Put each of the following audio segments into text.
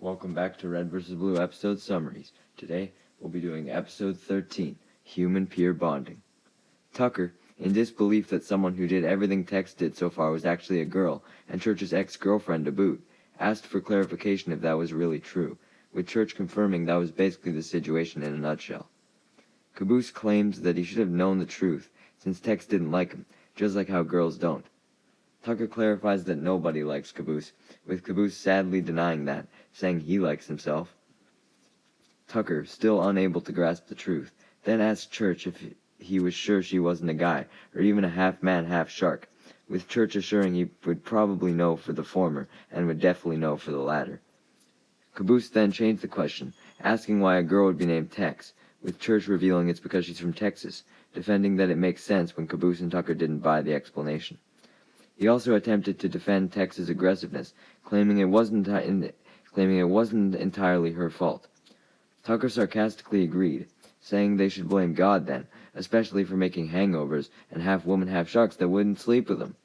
Welcome back to Red vs. Blue episode summaries. Today, we'll be doing episode 13, Human Peer Bonding. Tucker, in disbelief that someone who did everything Tex did so far was actually a girl, and Church's ex-girlfriend to boot, asked for clarification if that was really true, with Church confirming that was basically the situation in a nutshell. Caboose claims that he should have known the truth, since Tex didn't like him, just like how girls don't. Tucker clarifies that nobody likes Caboose, with Caboose sadly denying that, saying he likes himself. Tucker, still unable to grasp the truth, then asks Church if he was sure she wasn't a guy, or even a half-man, half-shark, with Church assuring he would probably know for the former, and would definitely know for the latter. Caboose then changed the question, asking why a girl would be named Tex, with Church revealing it's because she's from Texas, defending that it makes sense when Caboose and Tucker didn't buy the explanation. He also attempted to defend Tex's aggressiveness, claiming it wasn't entirely her fault. Tucker sarcastically agreed, saying they should blame God then, especially for making hangovers and half-woman, half-sharks that wouldn't sleep with them.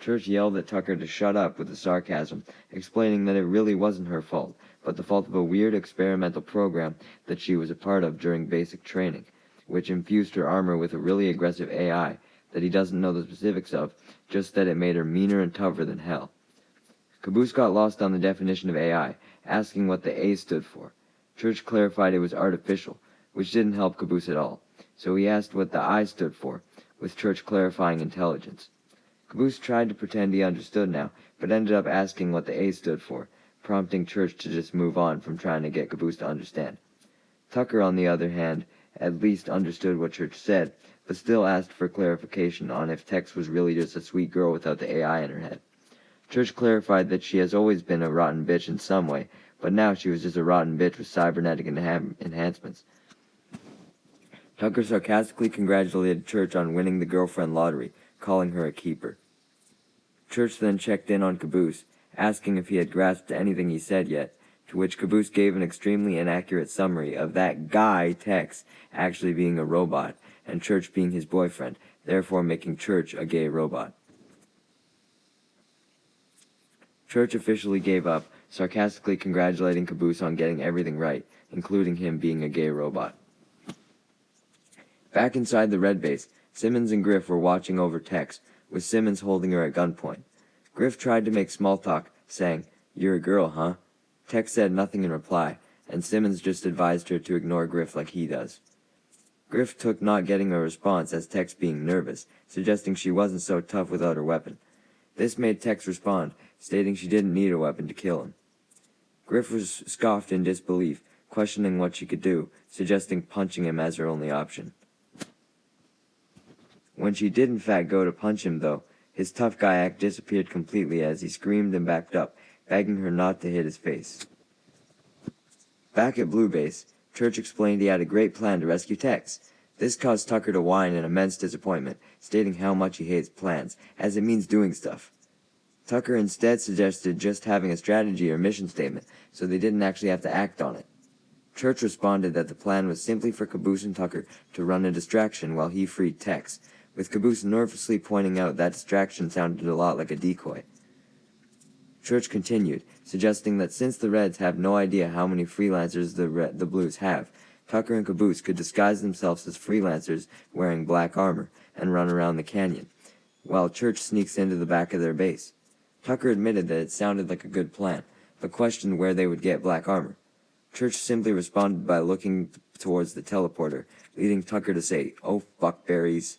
Church yelled at Tucker to shut up with the sarcasm, explaining that it really wasn't her fault, but the fault of a weird experimental program that she was a part of during basic training, which infused her armor with a really aggressive AI that he doesn't know the specifics of, just that it made her meaner and tougher than hell. Caboose got lost on the definition of AI, asking what the A stood for. Church clarified it was artificial, which didn't help Caboose at all, so he asked what the I stood for, with Church clarifying intelligence. Caboose tried to pretend he understood now, but ended up asking what the A stood for, prompting Church to just move on from trying to get Caboose to understand. Tucker, on the other hand, at least understood what Church said, but still asked for clarification on if Tex was really just a sweet girl without the AI in her head. Church clarified that she has always been a rotten bitch in some way, but now she was just a rotten bitch with cybernetic enhancements. Tucker sarcastically congratulated Church on winning the girlfriend lottery, calling her a keeper. Church then checked in on Caboose, asking if he had grasped anything he said yet, to which Caboose gave an extremely inaccurate summary of that guy, Tex, actually being a robot, and Church being his boyfriend, therefore making Church a gay robot. Church officially gave up, sarcastically congratulating Caboose on getting everything right, including him being a gay robot. Back inside the Red Base, Simmons and Griff were watching over Tex, with Simmons holding her at gunpoint. Griff tried to make small talk, saying, "You're a girl, huh?" Tex said nothing in reply, and Simmons just advised her to ignore Griff like he does. Griff took not getting a response as Tex being nervous, suggesting she wasn't so tough without her weapon. This made Tex respond, stating she didn't need a weapon to kill him. Griff was scoffed in disbelief, questioning what she could do, suggesting punching him as her only option. When she did in fact go to punch him, though, his tough guy act disappeared completely as he screamed and backed up, begging her not to hit his face. Back at Blue Base, Church explained he had a great plan to rescue Tex. This caused Tucker to whine in immense disappointment, stating how much he hates plans, as it means doing stuff. Tucker instead suggested just having a strategy or mission statement, so they didn't actually have to act on it. Church responded that the plan was simply for Caboose and Tucker to run a distraction while he freed Tex, with Caboose nervously pointing out that distraction sounded a lot like a decoy. Church continued, suggesting that since the Reds have no idea how many freelancers the Blues have, Tucker and Caboose could disguise themselves as freelancers wearing black armor and run around the canyon, while Church sneaks into the back of their base. Tucker admitted that it sounded like a good plan, but questioned where they would get black armor. Church simply responded by looking towards the teleporter, leading Tucker to say, "Oh, fuck berries."